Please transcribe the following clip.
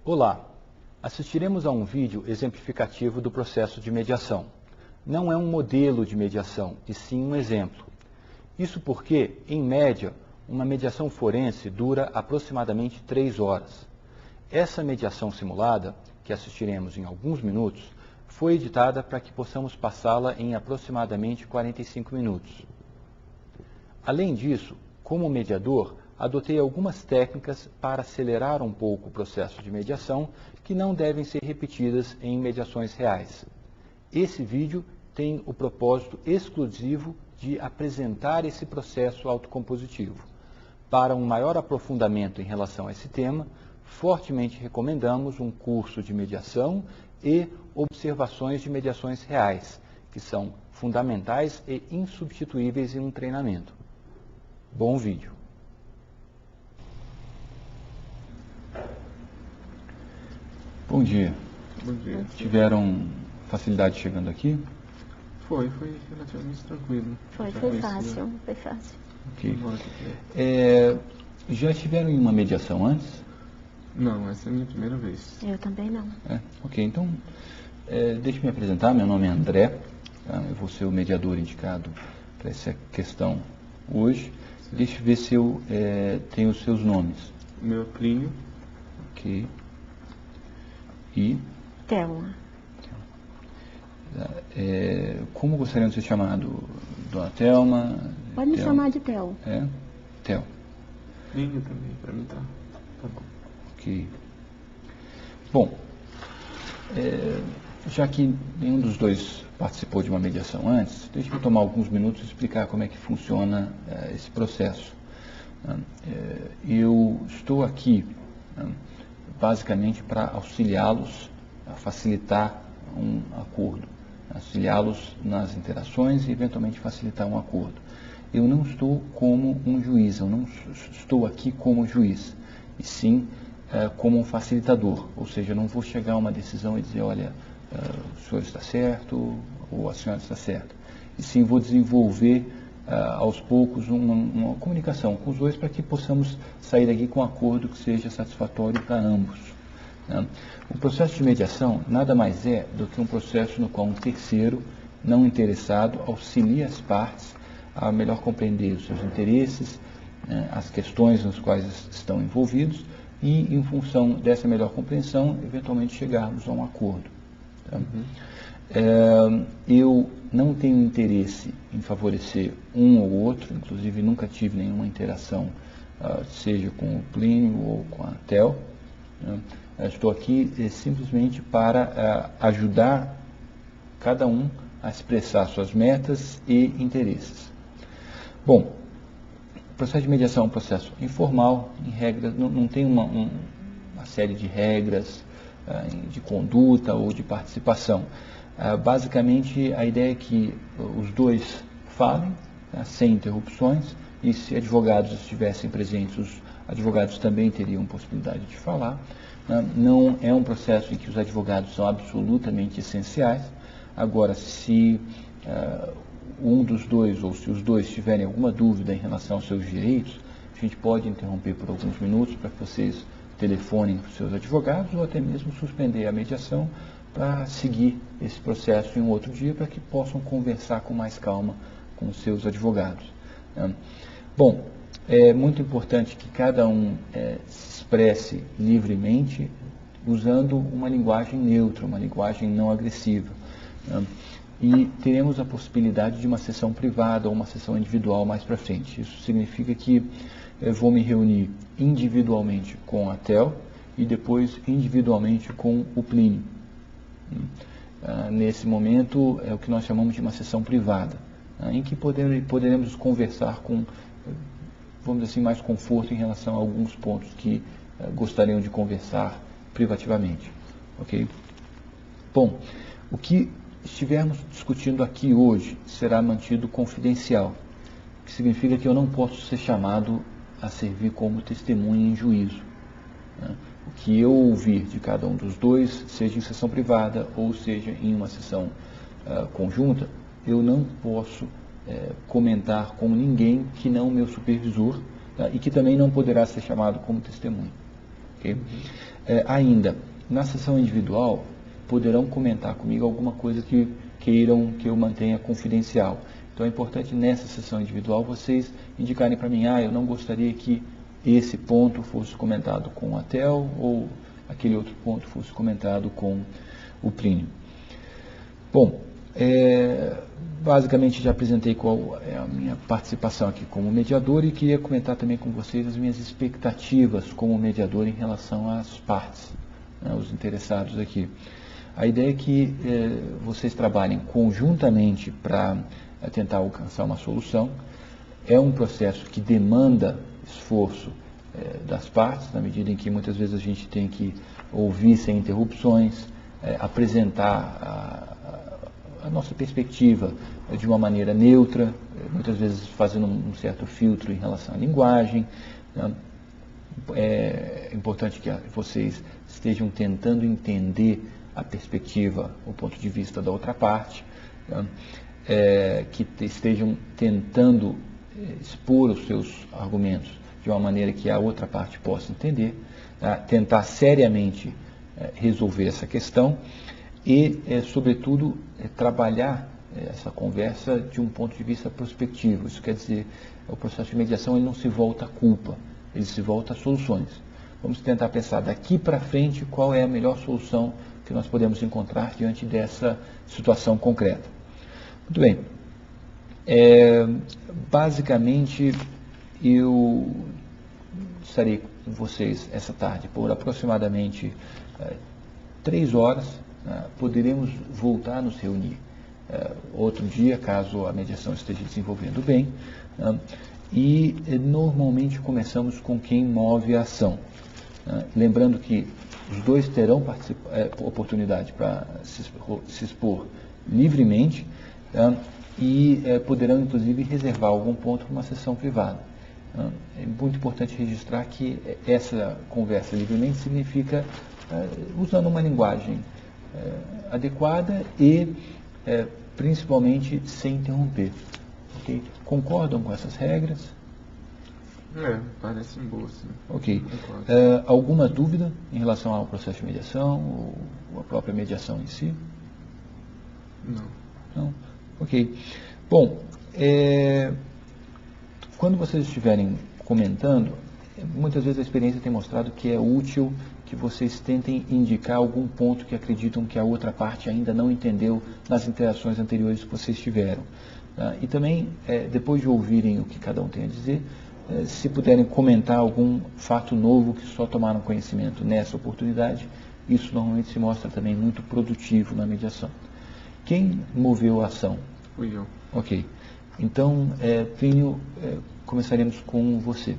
Olá, assistiremos a um vídeo exemplificativo do processo de mediação. Não é um modelo de mediação, e sim um exemplo. Isso porque, em média, uma mediação forense dura aproximadamente 3 horas. Essa mediação simulada, que assistiremos em alguns minutos, foi editada para que possamos passá-la em aproximadamente 45 minutos. Além disso, como mediador, adotei algumas técnicas para acelerar um pouco o processo de mediação que não devem ser repetidas em mediações reais. Esse vídeo tem o propósito exclusivo de apresentar esse processo autocompositivo. Para um maior aprofundamento em relação a esse tema, fortemente recomendamos um curso de mediação e observações de mediações reais, que são fundamentais e insubstituíveis em um treinamento. Bom vídeo! Bom dia. Bom dia. Tiveram facilidade chegando aqui? Foi relativamente tranquilo. Foi fácil. Ok. Já tiveram em uma mediação antes? Não, essa é a minha primeira vez. Eu também não. Ok, então, deixe me apresentar. Meu nome é André. Tá? Eu vou ser o mediador indicado para essa questão hoje. Deixa eu ver se eu tenho os seus nomes. Meu é Plínio. Ok. E? Thelma. Como gostariam de ser chamado? Dona Thelma? Pode me chamar de Theo. Theo. Plínio também, para mim tá bom. Ok. Bom, já que nenhum dos dois participou de uma mediação antes, deixe eu tomar alguns minutos e explicar como é que funciona esse processo. Eu estou aqui basicamente para auxiliá-los a facilitar um acordo, auxiliá-los nas interações e eventualmente facilitar um acordo. Eu não estou como um juiz, eu não estou aqui como juiz, e sim como um facilitador, ou seja, eu não vou chegar a uma decisão e dizer, olha, o senhor está certo ou a senhora está certa, e sim vou desenvolver aos poucos uma comunicação com os dois para que possamos sair daqui com um acordo que seja satisfatório para ambos. Né? O processo de mediação nada mais é do que um processo no qual um terceiro não interessado auxilia as partes a melhor compreender os seus interesses, as questões nas quais estão envolvidos e, em função dessa melhor compreensão, eventualmente chegarmos a um acordo. Tá? Eu não tenho interesse em favorecer um ou outro, inclusive nunca tive nenhuma interação, seja com o Plínio ou com a Theo. Estou aqui simplesmente para ajudar cada um a expressar suas metas e interesses. Bom, o processo de mediação é um processo informal, em regras, não tem uma série de regras de conduta ou de participação. Basicamente, a ideia é que os dois falem, sem interrupções, e se advogados estivessem presentes, os advogados também teriam possibilidade de falar. Não é um processo em que os advogados são absolutamente essenciais. Agora, se um dos dois ou se os dois tiverem alguma dúvida em relação aos seus direitos, a gente pode interromper por alguns minutos para que vocês telefonem para os seus advogados ou até mesmo suspender a mediação para seguir esse processo em um outro dia para que possam conversar com mais calma com os seus advogados. Bom, é muito importante que cada um se expresse livremente usando uma linguagem neutra, uma linguagem não agressiva. E teremos a possibilidade de uma sessão privada ou uma sessão individual mais para frente. Isso significa que eu vou me reunir individualmente com a Theo e depois individualmente com o Plínio. Nesse momento é o que nós chamamos de uma sessão privada, em que poderemos conversar com, vamos dizer assim, mais conforto em relação a alguns pontos que gostariam de conversar privativamente. Ok? Bom, o que estivermos discutindo aqui hoje será mantido confidencial, o que significa que eu não posso ser chamado a servir como testemunha em juízo. O que eu ouvir de cada um dos dois, seja em sessão privada ou seja em uma sessão conjunta, eu não posso comentar com ninguém que não o meu supervisor, e que também não poderá ser chamado como testemunha. ok? Ainda, na sessão individual, poderão comentar comigo alguma coisa que queiram que eu mantenha confidencial. Então é importante nessa sessão individual vocês indicarem para mim, eu não gostaria que esse ponto fosse comentado com a Tel ou aquele outro ponto fosse comentado com o Plínio. Bom, basicamente já apresentei qual é a minha participação aqui como mediador e queria comentar também com vocês as minhas expectativas como mediador em relação às partes, né, os interessados aqui. A ideia é que vocês trabalhem conjuntamente para tentar alcançar uma solução. É um processo que demanda esforço das partes, na medida em que muitas vezes a gente tem que ouvir sem interrupções, apresentar a nossa perspectiva de uma maneira neutra, muitas vezes fazendo um certo filtro em relação à linguagem. Né? É importante que vocês estejam tentando entender a perspectiva, o ponto de vista da outra parte, né? Que estejam tentando expor os seus argumentos de uma maneira que a outra parte possa entender, tá? Tentar seriamente resolver essa questão e, sobretudo, trabalhar essa conversa de um ponto de vista prospectivo. Isso quer dizer, o processo de mediação ele não se volta à culpa, ele se volta a soluções. Vamos tentar pensar daqui para frente qual é a melhor solução que nós podemos encontrar diante dessa situação concreta. Muito bem. Basicamente, eu estarei com vocês essa tarde por aproximadamente 3 horas. Poderemos voltar a nos reunir outro dia, caso a mediação esteja desenvolvendo bem. E normalmente começamos com quem move a ação. Lembrando que os dois terão oportunidade para se expor livremente, e poderão inclusive reservar algum ponto para uma sessão privada. É muito importante registrar que essa conversa livremente significa usando uma linguagem adequada e principalmente sem interromper. Okay? Concordam com essas regras? Parecem boas, sim. Ok. Alguma dúvida em relação ao processo de mediação ou a própria mediação em si? Não? Ok. Bom, quando vocês estiverem comentando, muitas vezes a experiência tem mostrado que é útil que vocês tentem indicar algum ponto que acreditam que a outra parte ainda não entendeu nas interações anteriores que vocês tiveram. Tá? E também, depois de ouvirem o que cada um tem a dizer, se puderem comentar algum fato novo que só tomaram conhecimento nessa oportunidade, isso normalmente se mostra também muito produtivo na mediação. Quem moveu a ação? Fui eu. Ok. Então, Plínio, começaremos com você.